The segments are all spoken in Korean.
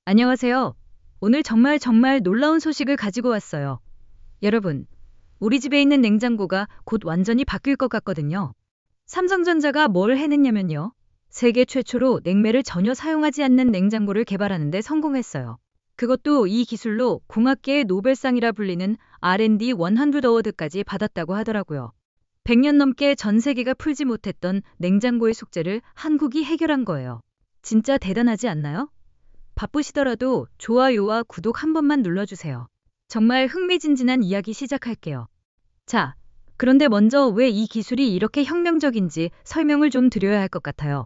안녕하세요. 오늘 정말 놀라운 소식을 가지고 왔어요. 여러분, 우리 집에 있는 냉장고가 곧 완전히 바뀔 것 같거든요. 삼성전자가 뭘 해냈냐면요. 세계 최초로 냉매를 전혀 사용하지 않는 냉장고를 개발하는 데 성공했어요. 그것도 이 기술로 공학계의 노벨상이라 불리는 R&D 100 어워드까지 받았다고 하더라고요. 100년 넘게 전 세계가 풀지 못했던 냉장고의 숙제를 한국이 해결한 거예요. 진짜 대단하지 않나요? 바쁘시더라도 좋아요와 구독 한 번만 눌러주세요. 정말 흥미진진한 이야기 시작할게요. 자, 그런데 먼저 왜 이 기술이 이렇게 혁명적인지 설명을 좀 드려야 할 것 같아요.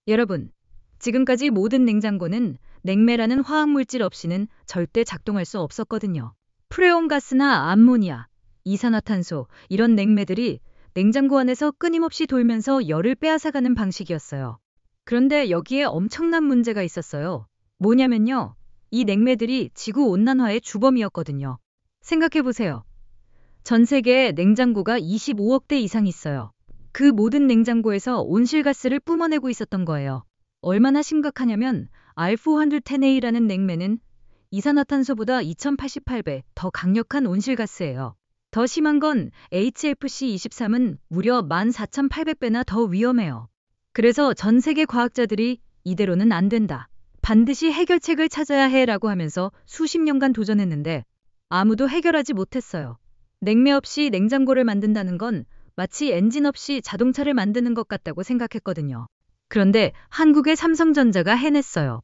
여러분, 지금까지 모든 냉장고는 냉매라는 화학물질 없이는 절대 작동할 수 없었거든요. 프레온가스나 암모니아, 이산화탄소, 이런 냉매들이 냉장고 안에서 끊임없이 돌면서 열을 빼앗아가는 방식이었어요. 그런데 여기에 엄청난 문제가 있었어요. 뭐냐면요. 이 냉매들이 지구온난화의 주범이었거든요. 생각해보세요. 전 세계에 냉장고가 25억 대 이상 있어요. 그 모든 냉장고에서 온실가스를 뿜어내고 있었던 거예요. 얼마나 심각하냐면 R410A라는 냉매는 이산화탄소보다 2088배 더 강력한 온실가스예요. 더 심한 건 HFC23은 무려 14,800배나 더 위험해요. 그래서 전 세계 과학자들이 이대로는 안 된다. 반드시 해결책을 찾아야 해라고 하면서 수십 년간 도전했는데 아무도 해결하지 못했어요. 냉매 없이 냉장고를 만든다는 건 마치 엔진 없이 자동차를 만드는 것 같다고 생각했거든요. 그런데 한국의 삼성전자가 해냈어요.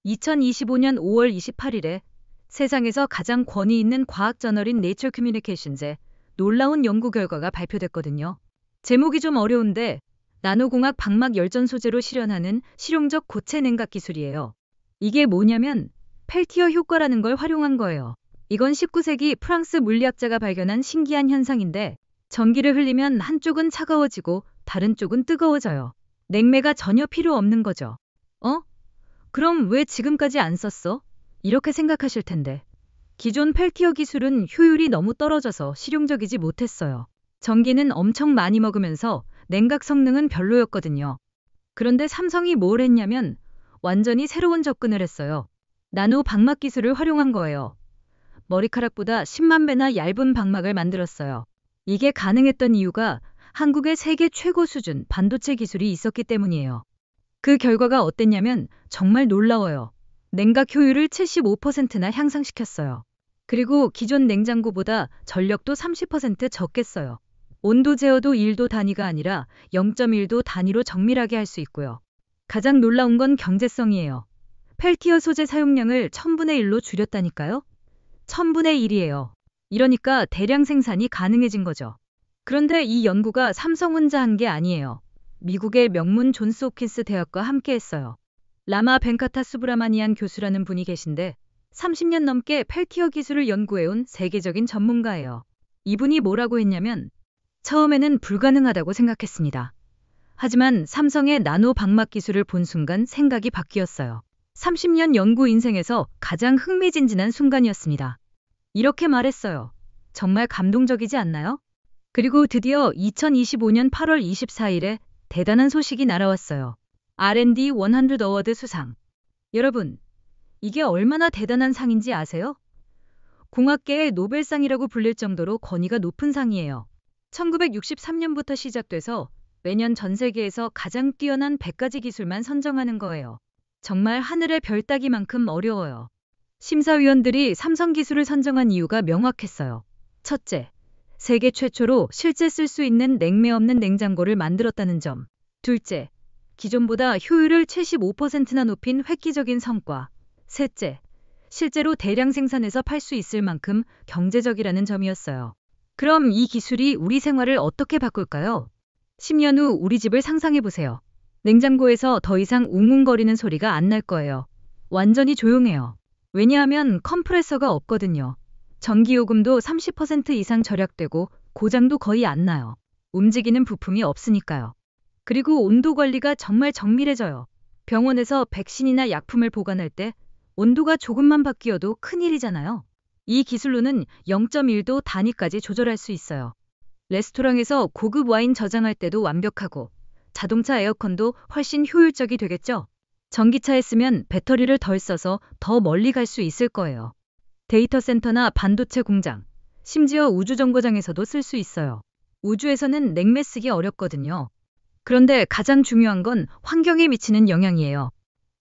2025년 5월 28일에 세상에서 가장 권위 있는 과학 저널인 네이처 커뮤니케이션즈에 놀라운 연구 결과가 발표됐거든요. 제목이 좀 어려운데 나노공학 방막 열전 소재로 실현하는 실용적 고체 냉각 기술이에요. 이게 뭐냐면 펠티어 효과라는 걸 활용한 거예요. 이건 19세기 프랑스 물리학자가 발견한 신기한 현상인데 전기를 흘리면 한쪽은 차가워지고 다른 쪽은 뜨거워져요. 냉매가 전혀 필요 없는 거죠. 어? 그럼 왜 지금까지 안 썼어? 이렇게 생각하실 텐데. 기존 펠티어 기술은 효율이 너무 떨어져서 실용적이지 못했어요. 전기는 엄청 많이 먹으면서 냉각 성능은 별로였거든요. 그런데 삼성이 뭘 했냐면 완전히 새로운 접근을 했어요. 나노 방막 기술을 활용한 거예요. 머리카락보다 10만 배나 얇은 방막을 만들었어요. 이게 가능했던 이유가 한국의 세계 최고 수준 반도체 기술이 있었기 때문이에요. 그 결과가 어땠냐면 정말 놀라워요. 냉각 효율을 75%나 향상시켰어요. 그리고 기존 냉장고보다 전력도 30% 적게 써요. 온도 제어도 1도 단위가 아니라 0.1도 단위로 정밀하게 할 수 있고요. 가장 놀라운 건 경제성이에요. 펠티어 소재 사용량을 1000분의 1로 줄였다니까요? 1000분의 1이에요. 이러니까 대량 생산이 가능해진 거죠. 그런데 이 연구가 삼성 혼자 한 게 아니에요. 미국의 명문 존스 홉킨스 대학과 함께 했어요. 라마 벤카타 수브라마니안 교수라는 분이 계신데 30년 넘게 펠티어 기술을 연구해온 세계적인 전문가예요. 이분이 뭐라고 했냐면 처음에는 불가능하다고 생각했습니다. 하지만 삼성의 나노 방막 기술을 본 순간 생각이 바뀌었어요. 30년 연구 인생에서 가장 흥미진진한 순간이었습니다. 이렇게 말했어요. 정말 감동적이지 않나요? 그리고 드디어 2025년 8월 24일에 대단한 소식이 날아왔어요. R&D 100 어워드 수상. 여러분, 이게 얼마나 대단한 상인지 아세요? 공학계의 노벨상이라고 불릴 정도로 권위가 높은 상이에요. 1963년부터 시작돼서 매년 전 세계에서 가장 뛰어난 100가지 기술만 선정하는 거예요. 정말 하늘의 별 따기만큼 어려워요. 심사위원들이 삼성 기술을 선정한 이유가 명확했어요. 첫째, 세계 최초로 실제 쓸 수 있는 냉매 없는 냉장고를 만들었다는 점. 둘째, 기존보다 효율을 75%나 높인 획기적인 성과. 셋째, 실제로 대량 생산해서 팔 수 있을 만큼 경제적이라는 점이었어요. 그럼 이 기술이 우리 생활을 어떻게 바꿀까요? 10년 후 우리 집을 상상해보세요. 냉장고에서 더 이상 웅웅거리는 소리가 안 날 거예요. 완전히 조용해요. 왜냐하면 컴프레서가 없거든요. 전기요금도 30% 이상 절약되고 고장도 거의 안 나요. 움직이는 부품이 없으니까요. 그리고 온도 관리가 정말 정밀해져요. 병원에서 백신이나 약품을 보관할 때 온도가 조금만 바뀌어도 큰일이잖아요. 이 기술로는 0.1도 단위까지 조절할 수 있어요. 레스토랑에서 고급 와인 저장할 때도 완벽하고 자동차 에어컨도 훨씬 효율적이 되겠죠? 전기차에 쓰면 배터리를 덜 써서 더 멀리 갈 수 있을 거예요. 데이터 센터나 반도체 공장, 심지어 우주정거장에서도 쓸 수 있어요. 우주에서는 냉매 쓰기 어렵거든요. 그런데 가장 중요한 건 환경에 미치는 영향이에요.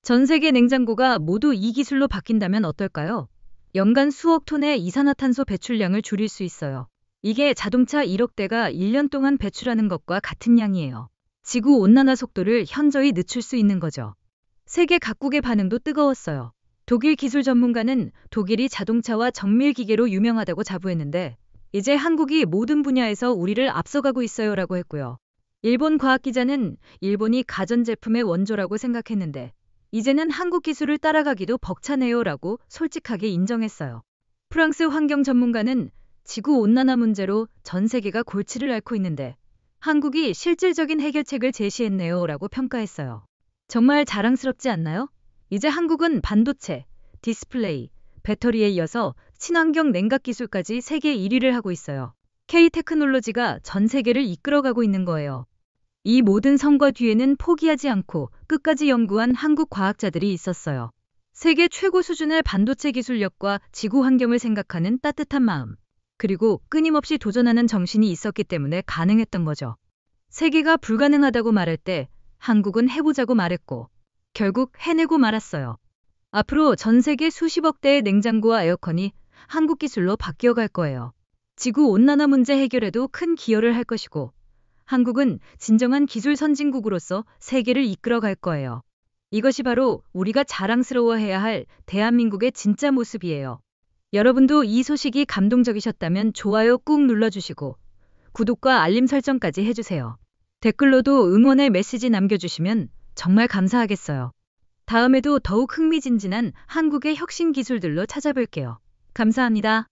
전 세계 냉장고가 모두 이 기술로 바뀐다면 어떨까요? 연간 수억 톤의 이산화탄소 배출량을 줄일 수 있어요. 이게 자동차 1억 대가 1년 동안 배출하는 것과 같은 양이에요. 지구 온난화 속도를 현저히 늦출 수 있는 거죠. 세계 각국의 반응도 뜨거웠어요. 독일 기술 전문가는 독일이 자동차와 정밀 기계로 유명하다고 자부했는데 이제 한국이 모든 분야에서 우리를 앞서가고 있어요라고 했고요. 일본 과학 기자는 일본이 가전제품의 원조라고 생각했는데 이제는 한국 기술을 따라가기도 벅차네요라고 솔직하게 인정했어요. 프랑스 환경 전문가는 지구온난화 문제로 전 세계가 골치를 앓고 있는데 한국이 실질적인 해결책을 제시했네요라고 평가했어요. 정말 자랑스럽지 않나요? 이제 한국은 반도체, 디스플레이, 배터리에 이어서 친환경 냉각 기술까지 세계 1위를 하고 있어요. K-테크놀로지가 전 세계를 이끌어가고 있는 거예요. 이 모든 성과 뒤에는 포기하지 않고 끝까지 연구한 한국 과학자들이 있었어요. 세계 최고 수준의 반도체 기술력과 지구 환경을 생각하는 따뜻한 마음, 그리고 끊임없이 도전하는 정신이 있었기 때문에 가능했던 거죠. 세계가 불가능하다고 말할 때 한국은 해보자고 말했고 결국 해내고 말았어요. 앞으로 전 세계 수십억 대의 냉장고와 에어컨이 한국 기술로 바뀌어갈 거예요. 지구 온난화 문제 해결에도 큰 기여를 할 것이고 한국은 진정한 기술 선진국으로서 세계를 이끌어갈 거예요. 이것이 바로 우리가 자랑스러워해야 할 대한민국의 진짜 모습이에요. 여러분도 이 소식이 감동적이셨다면 좋아요 꾹 눌러주시고 구독과 알림 설정까지 해주세요. 댓글로도 응원의 메시지 남겨주시면 정말 감사하겠어요. 다음에도 더욱 흥미진진한 한국의 혁신 기술들로 찾아뵐게요. 감사합니다.